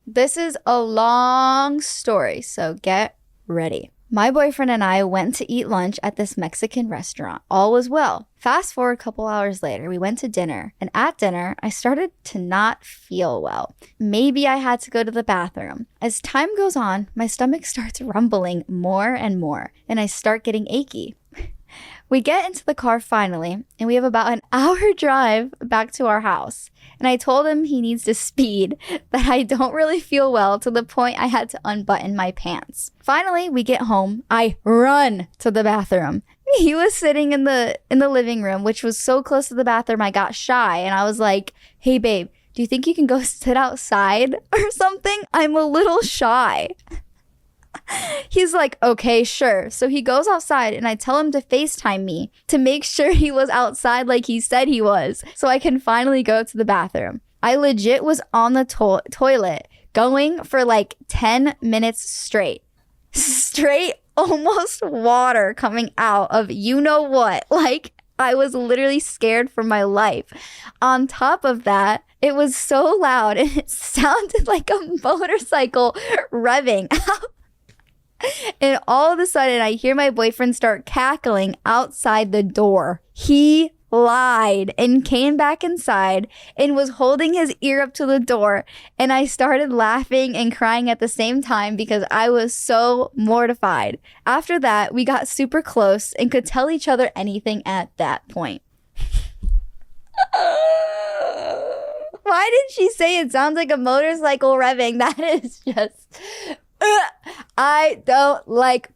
This is a long story, so get ready. My boyfriend and I went to eat lunch at this Mexican restaurant. All was well. Fast forward a couple hours later, we went to dinner. And at dinner, I started to not feel well. Maybe I had to go to the bathroom. As time goes on, my stomach starts rumbling more and more, and I start getting achy. We get into the car finally, and we have about an hour drive back to our house. And I told him he needs to speed, that I don't really feel well to the point I had to unbutton my pants. Finally, we get home. I run to the bathroom. He was sitting in the living room, which was so close to the bathroom, I got shy. And I was like, hey, babe, do you think you can go sit outside or something? I'm a little shy. He's like, okay, sure. So he goes outside and I tell him to FaceTime me to make sure he was outside like he said he was, so I can finally go to the bathroom. I legit was on the toilet going for like 10 minutes straight. Straight, almost water coming out of you know what. Like, I was literally scared for my life. On top of that, it was so loud and it sounded like a motorcycle revving out. And all of a sudden, I hear my boyfriend start cackling outside the door. He lied and came back inside and was holding his ear up to the door. And I started laughing and crying at the same time because I was so mortified. After that, we got super close and could tell each other anything at that point. Why did she say it sounds like a motorcycle revving? That is just... I don't like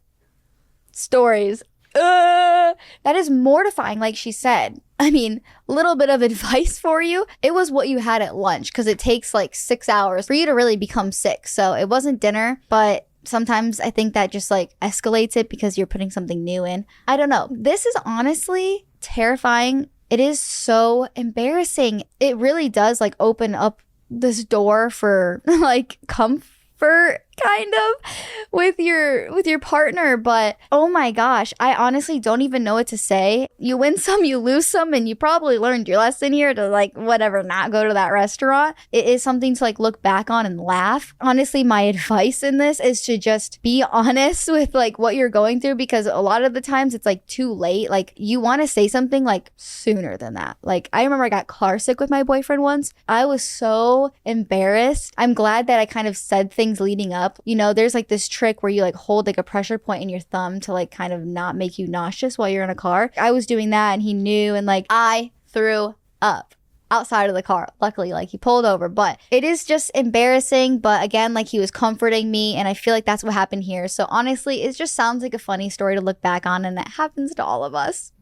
stories. That is mortifying, like she said. I mean, a little bit of advice for you. It was what you had at lunch because it takes like 6 hours for you to really become sick. So it wasn't dinner, but sometimes I think that just like escalates it because you're putting something new in. I don't know. This is honestly terrifying. It is so embarrassing. It really does like open up this door for like comfort kind of with your partner. But oh my gosh, I honestly don't even know what to say. You win some, you lose some, and you probably learned your lesson here to like whatever, not go to that restaurant. It is something to like look back on and laugh. Honestly, my advice in this is to just be honest with like what you're going through, because a lot of the times it's like too late. Like you want to say something like sooner than that. Like I remember I got car sick with my boyfriend once. I was so embarrassed. I'm glad that I kind of said things leading up. You know, there's like this trick where you like hold like a pressure point in your thumb to like kind of not make you nauseous while you're in a car. I was doing that and he knew, and like I threw up outside of the car. Luckily, like he pulled over, but it is just embarrassing. But again, like he was comforting me, and I feel like that's what happened here. So honestly, it just sounds like a funny story to look back on, and that happens to all of us.